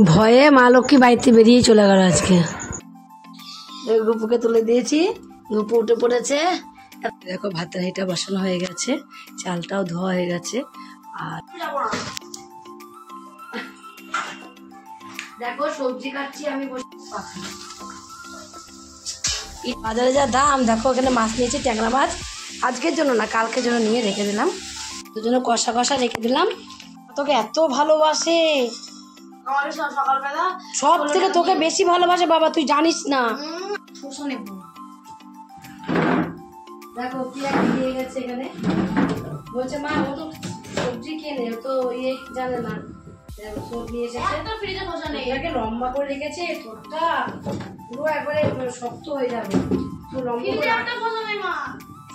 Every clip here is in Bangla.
ভয়ে মা লক্ষ্মী বাড়িতে বেরিয়ে চলে গেল আজকে। গুপুকে তুলে দিয়েছি, গুপু উঠে পড়েছে। দেখো ভাতের হাঁড়িটা বসানো হয়ে গেছে, চালটাও ধোয়া হয়ে গেছে। আর দেখো সবজি কাটছি আমি। বাজারে যা দাম দেখো, এখানে মাছ নিয়েছি, ট্যাংরা মাছ। আজকের জন্য না, কালকের জন্য নিয়ে রেখে দিলাম, তোর জন্য কষা কষা রেখে দিলাম। তোকে এত ভালোবাসে, সব থেকে তোকে বেশি ভালোবাসে বাবা, তুই জানিস না। দেখো কি দিয়ে গেছে এখানে, বলছে মা ও তো সবজি কেনে, ও তো ইয়ে জানে না। সবজি এসেছে, লম্বা করে রেখেছে, ঠোঁটটা পুরো একবারে শক্ত হয়ে যাবে।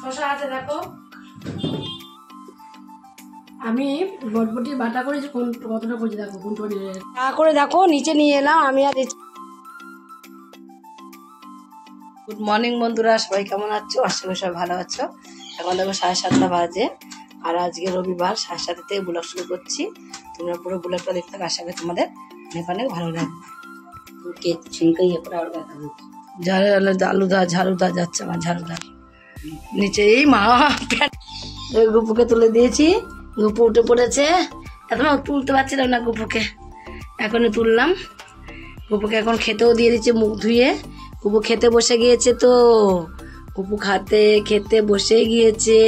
শশা আছে দেখো, আমি বটবটি বাটা করেছি, কতটা করেছি দেখো, চা করে দেখো নিচে নিয়ে এলাম আমি। আর গুড মর্নিং বন্ধুরা, সবাই কেমন আছো? আশা করি সবাই ভালো আছো। এখন দেখো 7:30 বাজে, আর আজকে রবিবার 7:30 থেকে ব্লগ শুরু করছি। তোমরা পুরো ব্লগটা দেখতে থাকো, আশা করি তোমাদের অনেক অনেক ভালো লাগবে। আলুদার ঝাড়ুদার যাচ্ছে আমার, ঝাড়ুদার নিচে। এই মা গুপুকে তুলে দিয়েছি, গুপু উঠে পড়েছে। এখন তুলতে পারছিলাম না গুপুকে, এখনই তুললাম। গুপুকে এখন খেতেও দিয়ে দিচ্ছে, মুখ ধুয়ে। গুপু খেতে বসে গিয়েছে, তো গুপু খেতে বসে গিয়েছে।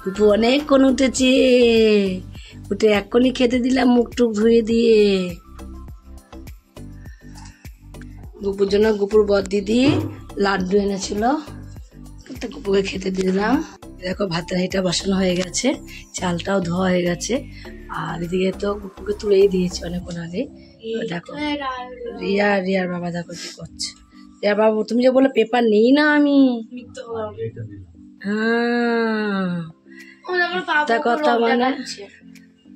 গুপু অনেকক্ষণ উঠেছে, উঠে এখনই খেতে দিলাম মুখ টুক ধুয়ে দিয়ে। গুপুর জন্য গুপুর বর দিদি লাড্ডু এনেছিল, গুপুকে খেতে দিলাম। দেখো ভাতের হাঁড়িটা বসানো হয়ে গেছে, চালটাও ধোয়া হয়ে গেছে। আর এদিকে তো গুপুকে তুলেই দিয়েছি অনেকক্ষণ আগে। দেখো রিয়ার বাবা দেখো কি করছে। রিয়া বাবু, তুমি যে বলে পেপার নেই না, আমি কথা মানে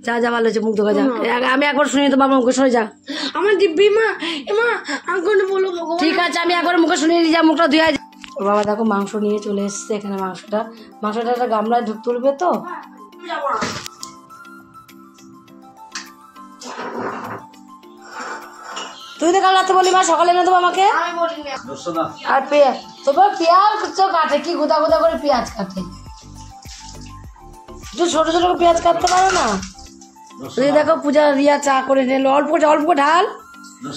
যা যা ভালো হচ্ছে, মুখ ধোকা যা। আমি একবার শুনি তো বাবা, মুখে শুনে যা। আমার দিব্যি মা বলো, ঠিক আছে আমি একবার মুখে শুনিয়ে যা, মুখটা ধুয়ে যা। বাবা দেখো মাংস নিয়ে চলে এসছে এখানে। মাংসটা একটা গামলায় তুলবে তো। তুই তো কাল রাতে বলি মা সকালে এনে দেবো আমাকে। আর তোমার পেঁয়াজ কাটে কি গোদা গোদা করে পেঁয়াজ কাটে, ছোট ছোট করে পেঁয়াজ কাটতে পারো না। দেখো পূজা রিয়া চা করে নিল, অল্প অল্প ঢাল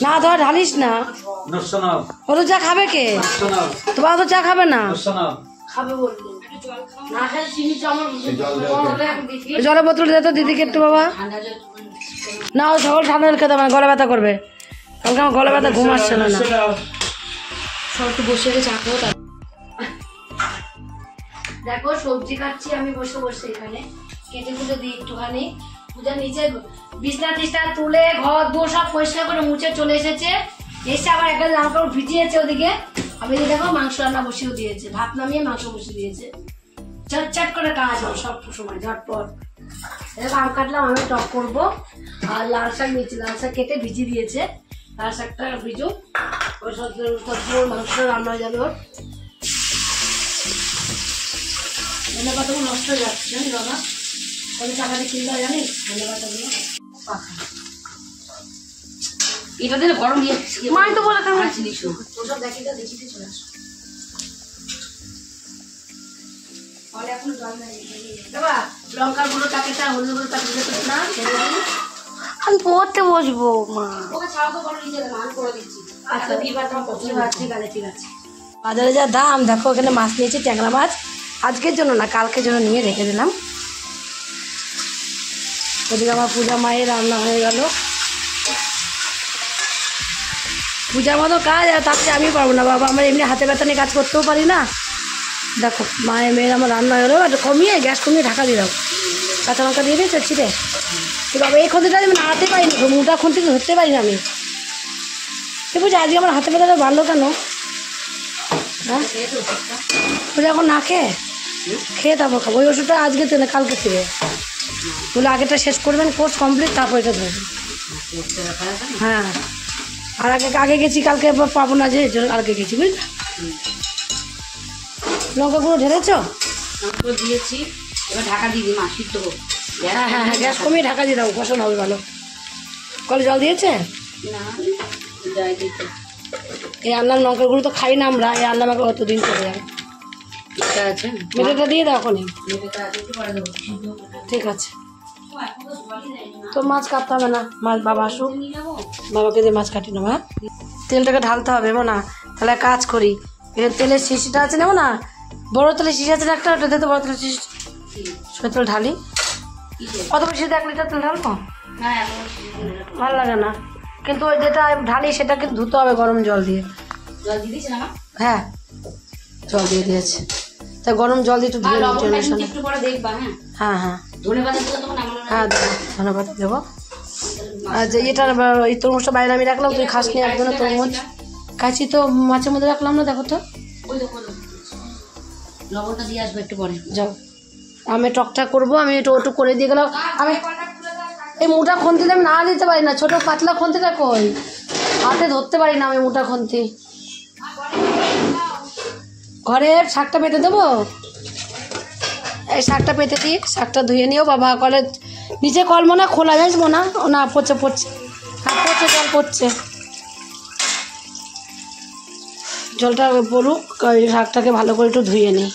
না, ধর ঢালিস না। অত চা খাবে কে? তোমার তো চা খাবে না, জলের বোতল দে তো দিদিকে একটু বাবা। না ও সকল ঠান্ডা খেতে হবে, গলা ব্যথা করবে। কালকে আমার গলা ব্যথা, ঘুম আসছে না। সব একটু বসে চা খাবো। দেখো সবজি কাটছি আমি বসে বসে, এখানে কেটে কুটে দিই একটুখানি। পূজা নিচে বিছনা টিছনা তুলে ঘর দোর সব পরিষ্কার করে মুছে চলে এসেছে। এসে আবার একটা জামা কাপড় ভিজিয়েছে ওদিকে। আমি দেখো মাংস রান্না বসিয়েও দিয়েছে, ভাত নামিয়ে মাংস বসিয়ে দিয়েছে। চটচট করে কাজ হবে সব সময়, ঝটপট। দেখো আম কাটলাম, আমি টক করবো। আর লাল শাক নিয়েছি, লাল শাক কেটে ভিজিয়ে দিয়েছে। লাল শাকটা ভিজুক, ওই মাংস রান্না হয়ে যাবে। ওর ধনে পাতাগুলো নষ্ট হয়ে যাচ্ছে জানি বাবা, ওই টাকাতে কিনতে হয় জানিস ধনে পাতাগুলো পাখা। এটা দিলে গরম দিয়ে মাই তো বলে কেমন জিনিস ওসব দেখিতে চলে আসো। তাহলে এখন জল নাই বাবা, লঙ্কার গুঁড়ো প্যাকেটটা, হলুদ গুঁড়ো প্যাকেটটা না আমি পড়তে বসবো। মা ওকে ছাড়া তো বলো নিচে মান করে দিচ্ছি। আচ্ছা ঠিক আছে। বাজারে যা দাম দেখো, এখানে মাছ নিয়েছি, ট্যাংরা মাছ। আজকের জন্য না, কালকের জন্য নিয়ে রেখে দিলাম। ওদিকে আমার পূজা মায়ের রান্না হয়ে গেল। পূজার মতো কাজ, আর তাতে আমি পারবো না বাবা, আমার এমনি হাতে ব্যথা নিয়ে কাজ করতেও পারি না। দেখো মায়ের মেয়ের আমার রান্না হয়ে গেলো, একটু কমিয়ে গ্যাস কমিয়ে ঢাকা দিয়ে দাও। কাঁচা লঙ্কা দিয়ে দিয়েছে ছিটে। বাবা এই খুঁতিটা আমি নাড়াতে পারিনি, মোটা খুঁতি ধরতে পারি না আমি। বুঝি আজকে আমার হাতে ব্যথাটা বাড়লো কেন? হ্যাঁ পূজা এখন না খেয়ে তারপর খাবো। ওই ওষুধটা আজকে তো না, কালকে থেকে বলে আগেটা শেষ করবেন, কোর্স কমপ্লিট, তারপর এটা ধরবেন। হ্যাঁ আর আগে গেছি, কালকে পাবো না, যে আগে গেছি বুঝলি। লঙ্কা গুঁড়ো ঢেলেছ? দিয়েছি, এবার ঢাকা দিয়ে দিই মা, সিদ্ধ হোক। হ্যাঁ গ্যাস কমিয়ে ঢাকা দিয়ে দাও, বসানো হবে ভালো। কলে জল দিয়েছে? না যাই দিতে। এই আনলাম লঙ্কার গুঁড়ো তো খাই না আমরা, এই আনলাম আমাকে অতদিন চলে যাবে। আছে মেয়েটা দিয়ে দাও এখনই। পরে দেবো। ঠিক আছে, তো মাছ কাটতে হবে না, মাছ বাবা আসুক, বাবাকে দিয়ে মাছ কাটি নেবো। হ্যাঁ, তেলটাকে ঢালতে হবে না, তাহলে কাজ করি। এখানে তেলের শিশিটা আছে নেবো না, বড় তেলের শিশি আছে না একটা, ওটা দিয়ে তো বড় তেলের শিশি সে তেল ঢালি। কত বেশি 1 লিটার তেল ঢালবো? ভালো লাগে না, কিন্তু ওই যেটা ঢালি সেটা কিন্তু ধুতে হবে গরম জল দিয়ে। জল দিয়ে দিয়েছে না? হ্যাঁ, জল দিয়ে দিয়েছে, তা গরম জল দিয়ে একটু ধুয়ে নিই। একটু পরে দেখবা। হ্যাঁ হ্যাঁ ধনেপাতা দিলে তখন আমার হ্যাঁ, ধন্যবাদ দেবো। আর যে এটা এই তরমুজটা বাইরে আমি রাখলাম, তুই খাস নি একদম তরমুজ। কাছি তো মাছের মধ্যে রাখলাম না, দেখো তো। লবণটা দিয়ে আসবো একটু পরে। যাও, আমি টকটা করবো, আমি একটু ওটু করে দিয়ে গেলাম। আমি এই মোটা খন্তিতে আমি না নিতে পারি না, ছোট পাতলা খন্তিটা কই, হাতে ধরতে পারি না আমি মোটা খন্তি। ঘরের শাকটা পেতে দেবো, এই শাকটা পেতে দিই, শাকটা ধুয়ে নিও। বাবা কলের নিচে কল মনে খোলা যাইস না, না পড়ছে হ্যাঁ পড়ছে, জল পড়ছে, জলটা পড়ুক, ওই শাকটাকে ভালো করে একটু ধুয়ে নিই।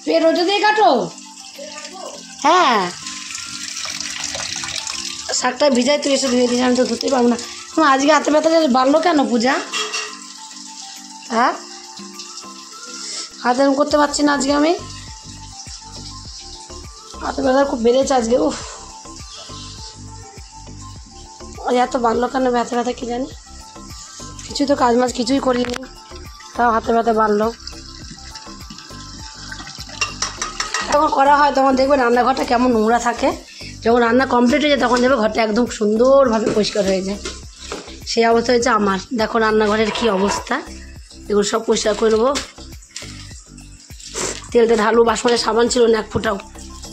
তুই রোজে দিয়ে কাটো? হ্যাঁ, শাকটা ভিজাই তুই এসে ধুয়ে দিস, আমি তো ধুতেই পারবো না। আজকে হাতে ব্যথা বাড়লো কেন পূজা? হ্যাঁ, হাতে করতে পারছি না আজকে, আমি হাতে ব্যথা খুব বেড়েছে আজকে। উফ, এত বাড়লো কেন ব্যথা কি জানি, কিছুই তো কাজ মাছ কিছুই করিনি, তাও হাতে ব্যথা বাড়লো। যখন করা হয় তখন দেখবে রান্নাঘরটা কেমন নোংরা থাকে, যখন রান্না কমপ্লিট হয়ে যায় তখন দেখবে ঘরটা একদম সুন্দরভাবে পরিষ্কার হয়ে যায়। সেই অবস্থা হয়েছে আমার, দেখো রান্নাঘরের কি অবস্থা, এগুলো সব পরিষ্কার করে নেবো। তেলটা ঢালু, বাসমনের সাবান ছিল না এক ফুটাও,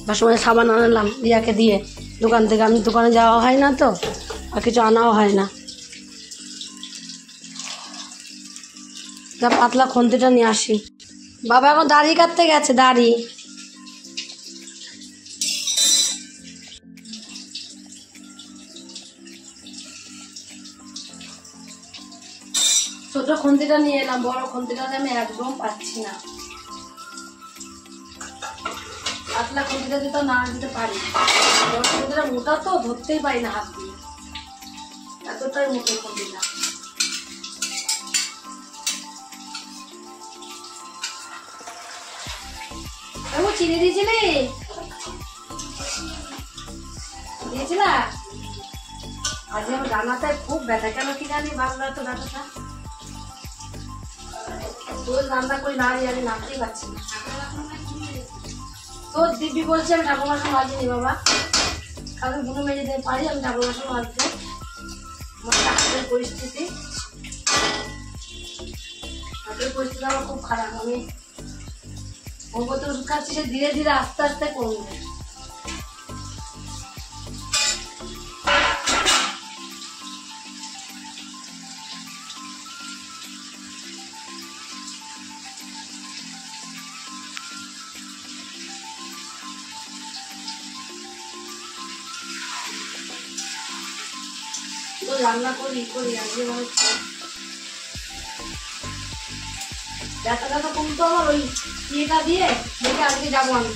বাসমনের সাবান আনালাম রিয়াকে দিয়ে দোকান থেকে, আমি দোকানে যাওয়া হয় না তো, আর কিছু আনাও হয় না। যা পাতলা খন্তিটা নিয়ে আসি। বাবা এখন দাড়ি কাটতে গেছে, দাড়ি। ছোট খন্তিটা নিয়ে এলাম, বড় খন্তিটা আমি একদম পাচ্ছি না। পাতলা খন্তিটা দিতে না দিতে পারি, বড় খন্তিটা মোটা তো ধরতেই পারি না হাত দিয়ে, এতটাই মোটা খন্তিটা। চিনি দিয়েছিলা? আজ আমার ডানাতে খুব ব্যথা, কেন কি জানি, ভালো তো ব্যথাটা। তোর রান্না করি না, আমি নামতেই পারছি না। তোর দিব্যি বলছি আমি ঠাকুর মাসে মাজিনি বাবা, কারণ বুনো মেজে দিতে পারি, আমি ঠাকুর মাসে মাজতে। আমার হাতের পরিস্থিতি আমার খুব খারাপ, আমি ওপর ওষুধ খাচ্ছি, সে ধীরে ধীরে আস্তে আস্তে কমবে। রান্না করি আজকে ব্যথাটা তো কমতো আমার, ওই ইয়েটা দিয়ে দেখে আজকে যাবো আমি,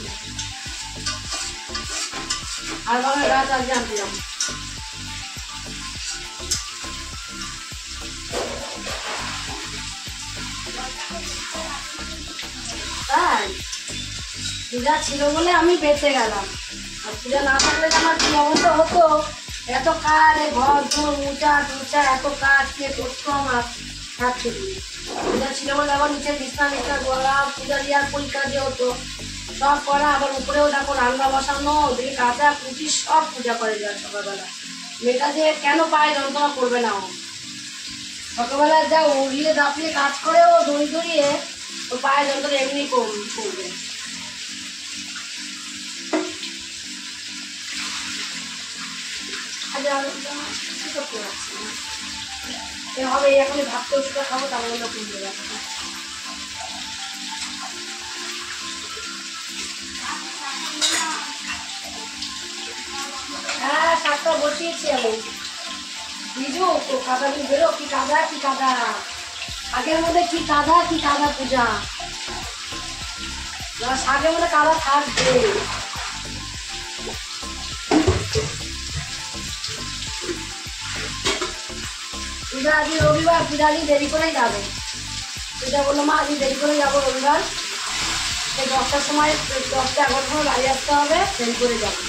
আর বাবার গাছ আজকে আনতে যাবো। তাই পূজা ছিল বলে আমি বেঁচে গেলাম, আর পূজা না থাকলে আমার কি অবস্থা হতো। এত কাজ, ঘর দূর মুচা টুচা, এত কাজ কে করতো আমার থাকছে। পূজা ছিল বলে আবার নিচে বিছনা গলা, পূজা দেওয়ার পরীক্ষা দিয়ে হতো সব করা, আবার উপরেও দেখো রান্না বসানো, ওদিকে কাঁচা কুচি সব পূজা করে যায় সকালবেলা। মেয়েটা যে কেন পায় যন্ত্রণা করবে না, ও সকালবেলা যা উড়িয়ে দাপিয়ে কাজ করে, ও দড়িয়ে ও পায়ে যন্ত্রণা এমনি করবে। হবে এখন ভাবতে ওষুধটা খাবো, তাহলে কমবে ব্যথাটা। হ্যাঁ শাকটা বসিয়েছি আমি। বিজু তো কাদা দিয়ে বেরো, কি কাদা কি কাদা, শাকের মধ্যে কি কাদা কি কাদা পূজা, শাকের মধ্যে কাদা থাকবে। পূজা আজকে রবিবার, পূজা আজকে দেরি করেই যাবে। পূজা বললো মা আজকে দেরি করে যাবো রবিবার, এই 10টার সময় 10টা 11টার সময় বাড়ি আসতে হবে, দেরি করে যাবো।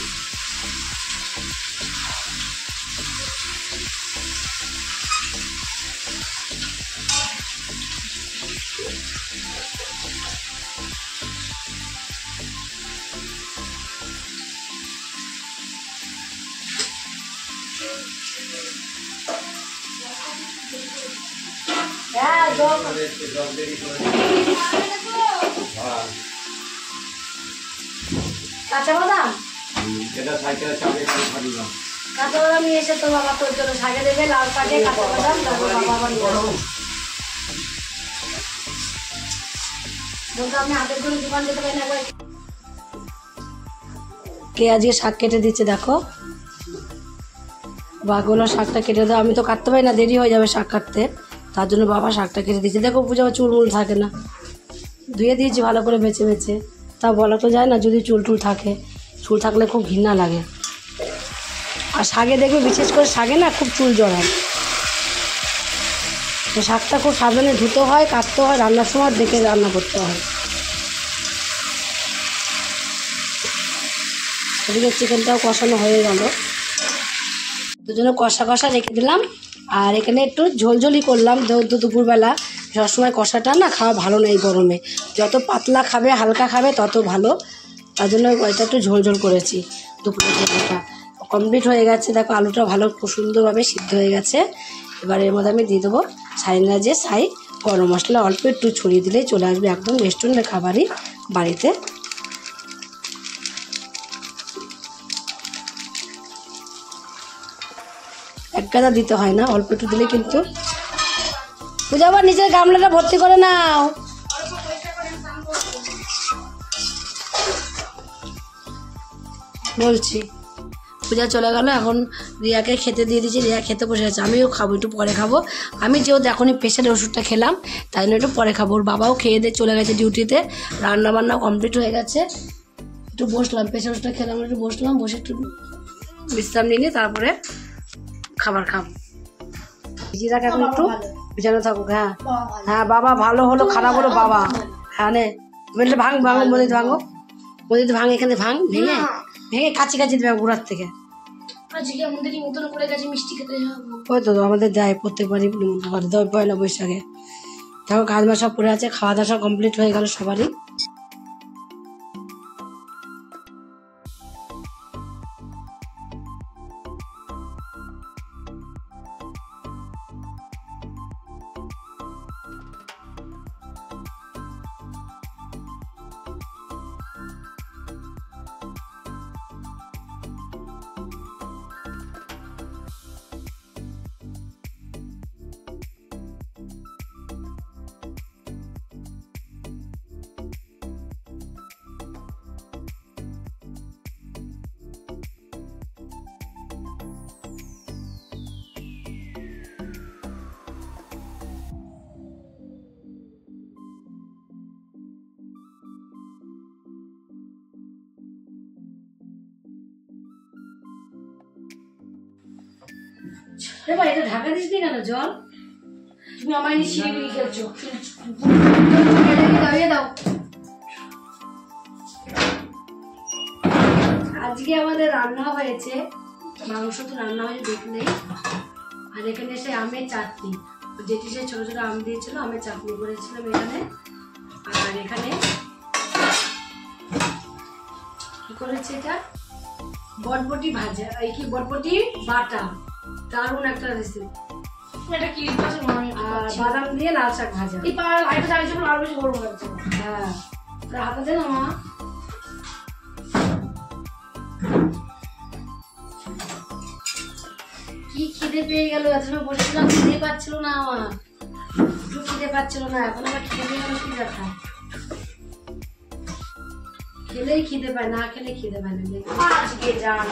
হ্যাঁ কাঁচা বাদাম, কাঁচা বাদাম নিয়ে এসে তো বাবা তোর জন্য শাকে দেবে, লাল শাকে কাঁচা বাদাম, তারপর বাবা আবার নিয়ে আসবে। আমি হাতের জন্য দোকান যেতে পারি না। একবার কে আজকে শাক কেটে দিচ্ছে দেখো, বাগুলো শাকটা কেটে দাও, আমি তো কাটতে পারি না, দেরি হয়ে যাবে শাক কাটতে, তার জন্য বাবা শাকটা কেটে দিচ্ছে। দেখো পূজা চুলমুল থাকে না, ধুয়ে দিয়েছি ভালো করে বেছে বেছে, তা বলা তো যায় না যদি চুল টুল থাকে, চুল থাকলে খুব ঘৃণা লাগে। আর শাকে দেখবে বিশেষ করে শাকে না খুব চুল জড়ায়, তো শাকটা খুব সাবধানে ধুতে হয়, কাটতে হয়, রান্নার সময় দেখে রান্না করতে হয়। এদিকে চিকেনটাও কষানো হয়ে গেল, দুজনে কষা কষা রেখে দিলাম। আর এখানে একটু ঝোলঝোলই করলাম, যেহেতু দুপুরবেলা সবসময় কষাটা না খাওয়া ভালো না এই গরমে, যত পাতলা খাবে হালকা খাবে তত ভালো, তার জন্য ওইটা একটু ঝোলঝোল করেছি। দুপুরের ঝোলটা কমপ্লিট হয়ে গেছে, দেখো আলুটা ভালো খুব সুন্দরভাবে সিদ্ধ হয়ে গেছে। এবার এর মধ্যে আমি দিয়ে দেবো যে ছাই গরম মশলা অল্প একটু ছড়িয়ে দিলেই চলে আসবে একদম রেস্টুরেন্টের খাবারই বাড়িতে। এক গাদা দিতে হয় না, অল্প একটু দিলে কিন্তু। পূজা আবার নিজের গামলাটা ভর্তি করে নাও। বলছি পূজা চলে গেল, এখন রিয়াকে খেতে দিয়ে দিয়েছি, রিয়া খেতে বসে গেছে, আমিও খাবো, একটু পরে খাবো। আমি যেহেতু এখনই প্রেশারের ওষুধটা খেলাম তাই জন্য একটু পরে খাবো। ওর বাবাও খেয়ে দিয়ে চলে গেছে ডিউটিতে, রান্না বান্না কমপ্লিট হয়ে গেছে। একটু বসলাম, প্রেশার ওষুধটা খেলাম, একটু বসলাম, বসে একটু বিশ্রাম নিয়ে তারপরে খাবার খাবো। ভিজিরাকে এখন একটু ভিজানো থাকুক। হ্যাঁ হ্যাঁ বাবা ভালো হলো খারাপ হলো বাবা। হ্যাঁ নে বললে ভাঙ ভাঙো, মন্দির ভাঙো, মন্দির ভাঙ, এখানে ভাঙ, ভেঙে ভেঙে কাছি কাছি দেবে গোড়ার থেকে। ওই তো আমাদের দেয় প্রত্যেকবারই নিমন্ত্রণ করে দেয় পয়লা বৈশাখে। দেখো কাজ বাজ সব পড়ে আছে, খাওয়া দাওয়া সব কমপ্লিট হয়ে গেল সবারই। এটা ঢাকা দিস নি কেন জল? তুমি আমার শিলিগুড়ি খেলছো, দাও। আজকে আমাদের রান্না হয়েছে মাংস, তো রান্না হয়েছে দেখলেই। আর এখানে এসে আমের চাটনি, যেটি সে ছোট ছোট আম দিয়েছিল, আমের চাটনি করেছিলাম এখানে। আর এখানে কি করেছে এটা বটবটি ভাজা, এই কি বটবটি বাটা, দারুণ একটা রেসিপি। এটা কি বাদাম দিয়ে লাল শাক ভাজা, এই লাইটটা চালিয়েছে বলে আরো বেশি গরম লাগছে। হ্যাঁ হাতে দে না মা। কি খিদে পেয়ে গেল, এত সময় বসেছিলাম, খিদে পাচ্ছিল না আমার, একটু খিদে পাচ্ছিল না, এখন আবার খিদে পেয়ে গেল। কি দেখা খেলেই খিদে পায়, না খেলে খিদে পায় না। আজকে জান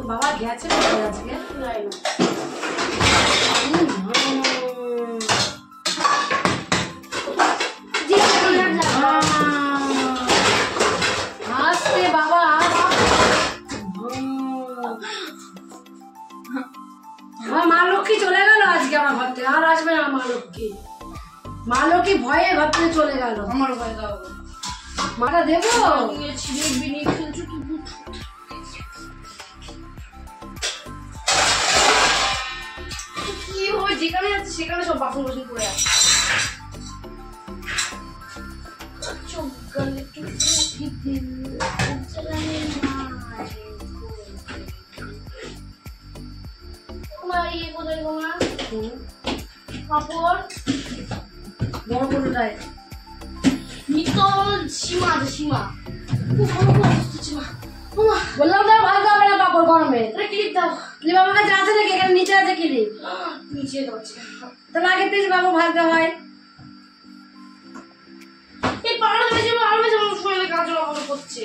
বাবা গেছে কোথায় আজকে? আসতে বাবা আমার মা লক্ষ্মী চলে গেল আজকে আমার ঘর থেকে, আর আসবে না মা লক্ষ্মী। মা লক্ষ্মী ভয়ে ঘর থেকে চলে গেল। আমার ভয় দাও মাটা দেবো কি হবে, যেখানে যাচ্ছে সেখানে সব বাসন বাসন করে আছে। বড় কোনোটায় সীমা আছে সীমা। বললাম না ভাত হবে না পাপড় গরমে। ক্লিপ দাও, ক্লিপ আমার কাছে আছে নাকি? এখানে নিচে আছে ক্লিপ। নিচে যাচ্ছে তাহলে আগে থেকে বাবু ভাজতে হয়। এই পাড়া বেজে আরো বেজে আমার শরীরে কাজল আমাকে করছে।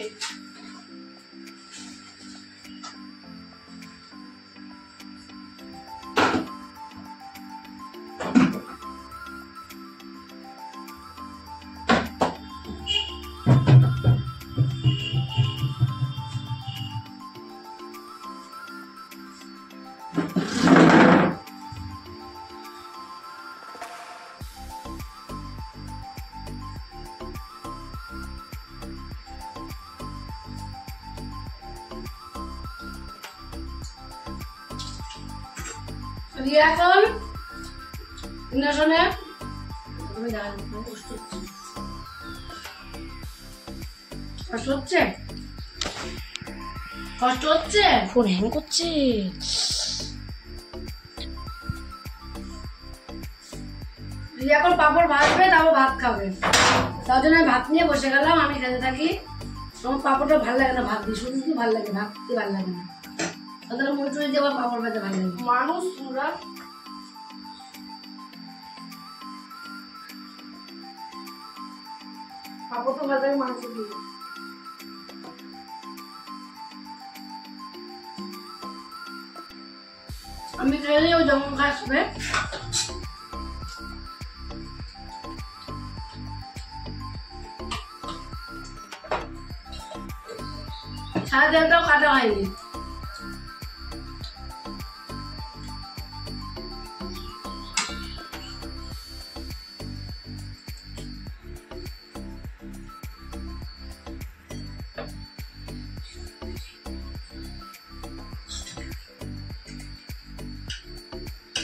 এখন ইন্ডাকশনে কষ্ট হচ্ছে, কষ্ট হচ্ছে, ফোন হ্যাং করছে। এখন পাপড় ভাজবে, তারপর ভাত খাবে। তার জন্য আমি ভাত নিয়ে বসে গেলাম। আমি খেতে থাকি। আমার পাপড়টা ভালো লাগে না, ভাত দিয়ে শুধু শুধু ভালো লাগে, ভাত দিতে ভালো লাগে না। তাহলে মুড়ি দিয়ে আবার পাপড় ভাজতে ভালো লাগে। মানুষ তোমরা পাপড় তো ভাজা মাংস দিয়ে। আমি খেলে ও যেমন খাসবে সারা দিনটাও কাটা হয়নি।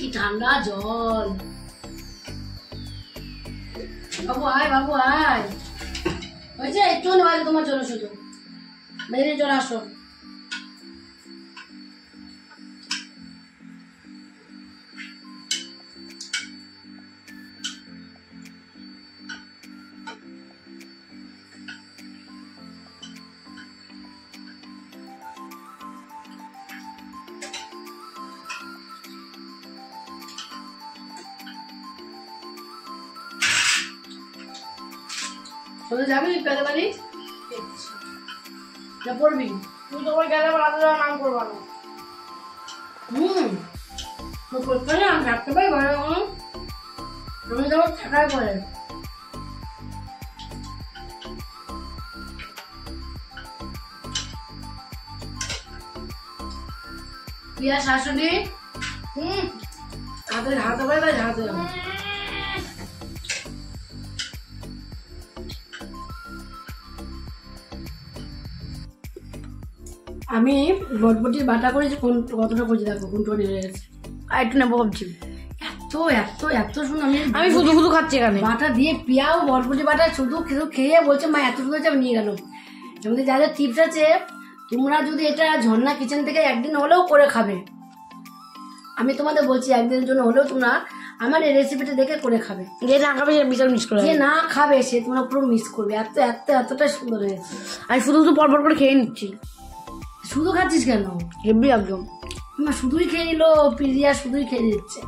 কি ঠান্ডা জল। বাবু আয়, বাবু আয়। হয়েছে একটু বাজে তোমার জন্য, শুধু বেরিয়ে চলে আসো। চলে যাবি পেলে বাড়ি যা পড়বি? তুই তোমার গেলে আবার আলাদা নাম করবা না। তো করতে না আমি থাকতে পারি ঘরে। আমি যাবো থাকার পরে। পিয়া শাশুড়ি হাতে ঝাড়তে পারে, তাই ঝাড়তে যাবো। আমি বটবটির বাটা করেছি, কতটা করেছি দেখো, কোনটা হয়ে গেছে। আর একটু নেবো ভাবছি। এত এত এত শুনো, আমি শুধু শুধু খাচ্ছি এখানে। বাটা দিয়ে পিয়াও বটবটি বাটা শুধু শুধু খেয়ে বলছে মা এত সুন্দর হয়েছে, আমি নিয়ে গেল। আমাদের যা যা টিপস আছে, তোমরা যদি এটা ঝর্ণা কিচেন থেকে একদিন হলেও করে খাবে, আমি তোমাদের বলছি একদিনের জন্য হলেও তোমরা আমার এই রেসিপিটা দেখে করে খাবে। যে না খাবে সে বিশাল মিস করে, যে না খাবে সে তোমরা পুরো মিস করবে। এত এত এতটা সুন্দর হয়েছে। আমি শুধু শুধু পরপর করে খেয়ে নিচ্ছি। শুধু খাচ্ছিস কেন? হেভি একদম। মা শুধুই খেয়ে নিল, পিরিয়া শুধুই খেয়ে দিচ্ছে।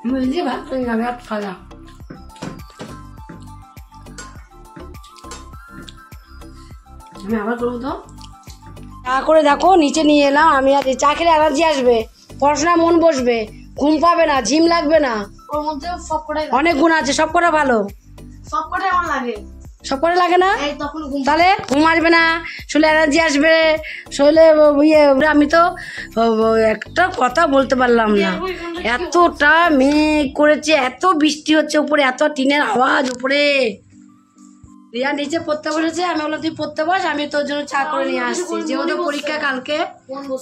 আমি ওই ভাত খাই না, আমি আর খাওয়া। আমি আবার করবো তো। চা করে দেখো নিচে নিয়ে এলাম আমি। আর চা খেলে অ্যালার্জি আসবে, পড়াশোনায় মন বসবে, ঘুম পাবে না, ঝিম লাগবে না। ওর মধ্যে সব কটাই অনেক গুণ আছে, সব কটা ভালো, সব কটাই আমার লাগে। সব করে লাগে না, এই তখন তাহলে ঘুম আসবে না, শরীরে অ্যালার্জি আসবে, শরীরে ইয়ে। আমি তো একটা কথা বলতে পারলাম না, এতটা মেঘ করেছে, এত বৃষ্টি হচ্ছে উপরে, এত টিনের আওয়াজ উপরে। রিয়া নিচে পড়তে বসেছে, আমি বললাম তুই পড়তে বস, আমি তোর জন্য চা করে নিয়ে আসছি। যেহেতু পরীক্ষা কালকে,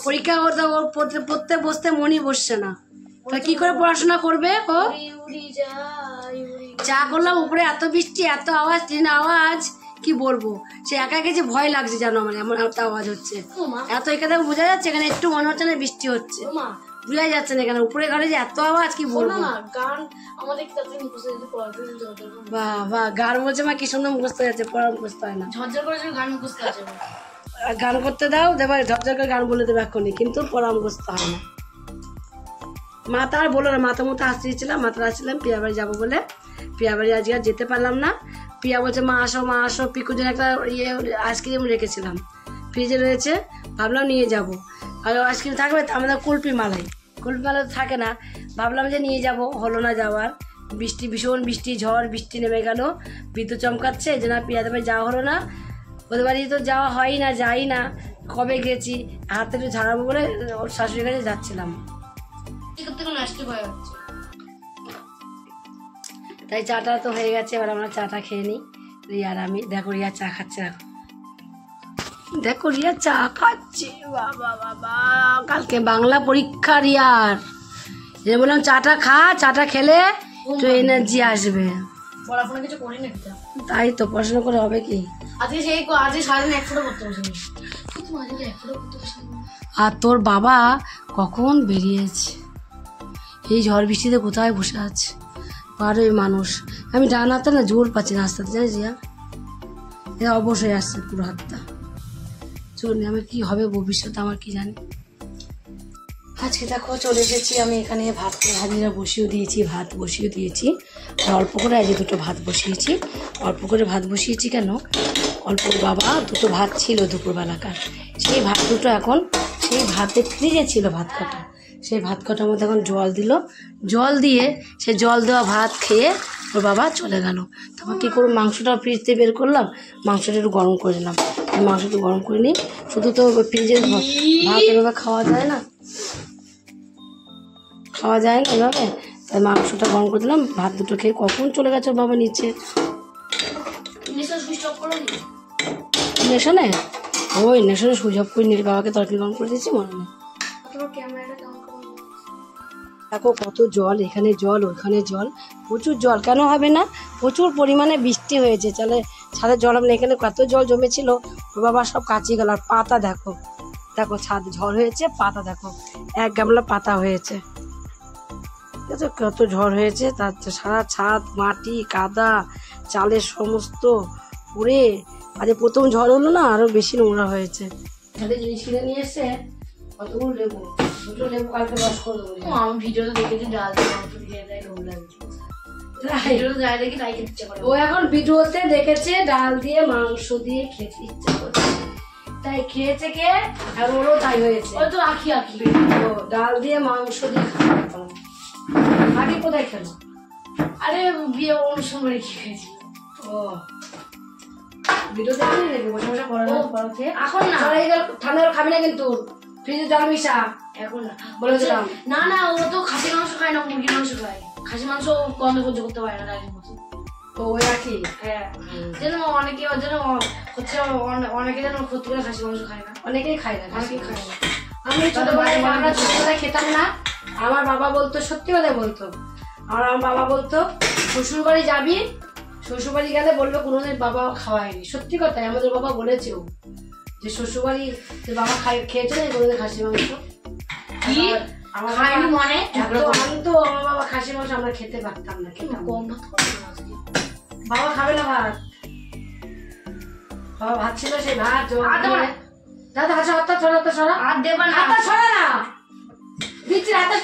পরীক্ষা করতে ওর পড়তে বসতে মনই বসছে না, তা কি করে পড়াশোনা করবে ও? চা করলাম, উপরে এত বৃষ্টি, এত আওয়াজ, ট্রেন আওয়াজ, কি বলবো। সে একা একা যে ভয় লাগছে জানো আমার, এমন এত আওয়াজ হচ্ছে, এত এখানে বোঝা যাচ্ছে, এখানে একটু মনে হচ্ছে না বৃষ্টি হচ্ছে, বোঝা যাচ্ছে না এখানে উপরে ঘরে যে এত আওয়াজ, কি বলবো। গান আমাদের কি তাতে মুখস্থ বাহ বাহ, গান বলছে মা, কি সুন্দর মুখস্থ যাচ্ছে, পড়া মুখস্থ হয় না। ঝরঝর করে গান মুখস্থ আছে, গান করতে দাও, দেবার ঝরঝর করে গান বলে দেবে এখনই, কিন্তু পড়া মুখস্থ হয় না। মাতা আর বলো না, মাথা মতো আসছিলাম, মাথা আসছিলাম পিয়া বাড়ি যাবো বলে। পিয়া বাড়ি আজকে আর যেতে পারলাম না। পিয়া বলছে মা আসো মা আসো, পিকুর জন্য একটা ইয়ে আইসক্রিম রেখেছিলাম ফ্রিজে রয়েছে, ভাবলাম নিয়ে যাব। আর আইসক্রিম থাকবে, আমাদের কুলপি মালাই তো থাকে না, ভাবলাম যে নিয়ে যাব, হলো না যাওয়ার। বৃষ্টি, ভীষণ বৃষ্টি, ঝড় বৃষ্টি নেমে গেল, বিদ্যুৎ চমকাচ্ছে, যে না পিয়াদের বাড়ি যাওয়া হলো না। ওদের বাড়ি তো যাওয়া হয় না, যাই না, কবে গেছি, হাতে একটু ঝাড়াবো বলে ওর শাশুড়ির কাছে যাচ্ছিলাম। তাই চাটা তো হয়ে গেছে, এবার আমরা চাটা খেয়ে নিই। রিয়ার আমি, দেখো রিয়া চা খাচ্ছে, দেখো রিয়া চা খাচ্ছে, বাবা বাবা, কালকে বাংলা পরীক্ষা রিয়ার, যে বললাম চাটা খা, চাটা খেলে তো এনার্জি আসবে। পড়াশোনা কিছু করি না, তাই তো পড়াশোনা করে হবে কি। আজকে সারাদিন 1 ফোঁটা করতে বসে, আর তোর বাবা কখন বেরিয়েছে, এই ঝড় বৃষ্টিতে কোথায় বসে আছে, পারে মানুষ। আমি ডান হাতে না জোর পাচ্ছি না আস্তে, জানিস রিয়া, এটা অবশ্যই আসছে পুরো হাতটা, চল আমার কি হবে ভবিষ্যতে, আমার কি জানি। আজকে দেখো চলে এসেছি আমি এখানে, ভাত বসিয়ে দিয়েছি, আর অল্প করে আজকে 2টো ভাত বসিয়েছি। অল্প করে ভাত বসিয়েছি কেন, অল্প বাবা 2টো ভাত ছিল দুপুরবেলাকার, সেই ভাত 2টো এখন সেই ভাতে ফ্রিজে ছিল ভাত কাটা, সেই ভাত কাটার মধ্যে এখন জল দিল, জল দিয়ে সে জল দেওয়া ভাত খেয়ে ওর বাবা চলে গেল। তারপর কী করবো, মাংসটা ফ্রিজ থেকে বের করলাম, মাংসটা একটু গরম করে দিলাম, মাংসটা গরম করে নিই, শুধু তো ফ্রিজের ভাত এভাবে খাওয়া যায় না এভাবে, তাই মাংসটা গরম করে দিলাম, ভাত 2টো খেয়ে কখন চলে গেছে ওর বাবা নিচে। নেশনে ওই নেশনে সুইচ অফ করে নিয়ে বাবাকে তরকারি গরম করে দিয়েছি, মনে নেই। দেখো কত জল, এখানে জল ওইখানে জল, প্রচুর জল, কেন হবে না, প্রচুর পরিমাণে বৃষ্টি হয়েছে, তাহলে ছাদের জল হবে না। এখানে কত জল জমেছিল, ওর বাবা সব কাচিয়ে গেল। আর পাতা দেখো, দেখো ছাদ ঝড় হয়েছে, পাতা দেখো 1 গামলা পাতা হয়েছে, ঠিক আছে, কত ঝড় হয়েছে, তার সারা ছাদ মাটি কাদা, চালের সমস্ত পুড়ে, আজ প্রথম ঝড় হলো না, আরো বেশি নোংরা হয়েছে। ছাদে জিনিস কিনে নিয়ে এসে কতগুলো লেবু, 2টো লেবু কালকে রস করে দেবো। আমি ভিডিওতে দেখেছি ডাল দিয়ে মাংস দিয়ে দেয়, লোভ লাগছে, ভিডিওতে যাই দেখি তাই খেতে ইচ্ছে করে। ও এখন ভিডিওতে দেখেছে ডাল দিয়ে মাংস দিয়ে খেতে ইচ্ছে করছে, তাই খেয়েছে, কে আর ওরও তাই হয়েছে। ওই তো আখি ও ডাল দিয়ে মাংস দিয়ে খাওয়া, আগে কোথায় খেলো? আরে বিয়ে অনুষ্ঠান বাড়ি খেয়েছি। ও ভিডিও দেখে নাকি বসে বসে পড়াতে? এখন না, ঠান্ডা খাবি না কিন্তু, ফ্রিজে জল মিশা এখন না, বলেছিলাম। না ও তো খাসি মাংস খায় না, মুরগির মাংস খায়, খাসি মাংস গন্ধ সহ্য করতে পারে না ডালের মতো। তো ওই রাখি, হ্যাঁ, যেন অনেকে যেন হচ্ছে, অনেকে যেন ক্ষতি করে খাসি মাংস খায় না, অনেকেই খায় না, অনেকেই খায় না। আমি ছোটবেলায় খেতাম না, আমার বাবা বলতো, সত্যি কথা বলতো, আমার বাবা বলতো শ্বশুর বাড়ি যাবি, শ্বশুর বাড়ি গেলে বলবে কোনোদিন বাবা খাওয়ায়নি, সত্যি কথা আমাদের বাবা বলেছেও, যে শ্বশুর বাড়ি বাবা খেয়েছে না কোনোদিন খাসি মাংস, খায়নি মানে আমি তো আমার বাবা খাসি মাংস আমরা খেতে পারতাম না, কম ভাত বাবা খাবে না ভাত, বাবা ভাত ছিল সেই ভাত, দাদা হাতটা ছড়া, আর দেবা না, হাতটা ছড়া না, দিচ্ছি হাতটা,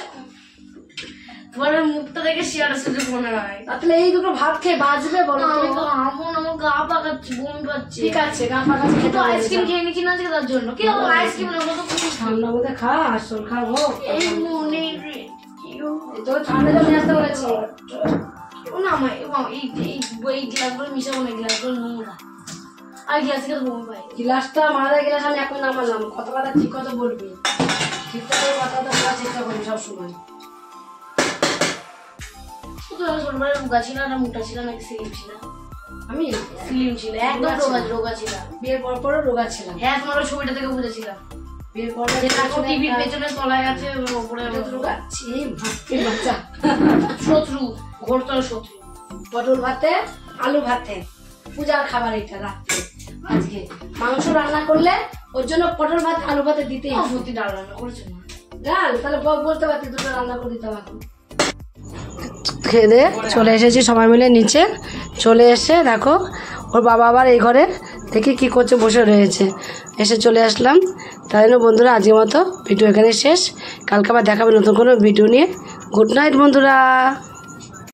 তোমার মুখটা দেখে শেয়ার আসতে মনে হয়। তাহলে এই দুটো ভাত খেয়ে বাঁচবে বলো তো? আমার গা পাকাচ্ছে, বমি পাচ্ছে। ঠিক আছে, গা পাকাচ্ছে, কিন্তু আইসক্রিম খেয়ে নিচ্ছি না আজকে, তার জন্য কি আইসক্রিম নেবো তো ঠান্ডার মধ্যে খা, আসল খা হোক। এই মনে তো ঠান্ডা জল নিয়ে আসতে বলেছি না। আমার এই গ্লাসগুলো মিশাবো না, গ্লাসগুলো নোংরা। আর গ্লাস থেকে বমি পাই। গিলাসটা মারা গিলাস আমি এখন নামালাম। কত কথা ঠিক কথা বলবি, ঠিকঠাক করে কথাটা বলার চেষ্টা করবি সবসময়। ছোটবেলায় রোগা ছিল না, মোটা ছিল নাকি স্লিম ছিল? আমি স্লিম ছিল, একদম রোগা ছিল। বিয়ের পর পরও রোগা ছিলাম। হ্যাঁ, তোমার ওই ছবিটা থেকে বুঝেছিলাম। বিয়ের পর টিভির পেছনে তলায় আছে, উপরে রোগা ছি, ভাতের বাচ্চা। শত্রু, ঘোরতর শত্রু। পটল ভাতে, আলু ভাতে, পূজার খাবার এটা রাত্রে। আজকে মাংস রান্না করলে ওর জন্য পটল ভাত আলু ভাতে দিতেই হবে। সত্যি ডাল রান্না করেছো না? ডাল তাহলে বলতে পারতি দুটো রান্না করে দিতাম এখন। খেয়ে দিয়ে চলে এসেছি সবাই মিলে নিচে। চলে এসে দেখো ওর বাবা আবার এই ঘরে দেখি কি করছে, বসে রয়েছে। এসে চলে আসলাম। তাই জন্য বন্ধুরা আজকের মতো ভিডিও এখানে শেষ। কালকে আবার দেখাবে নতুন কোনো ভিডিও নিয়ে। গুড নাইট বন্ধুরা।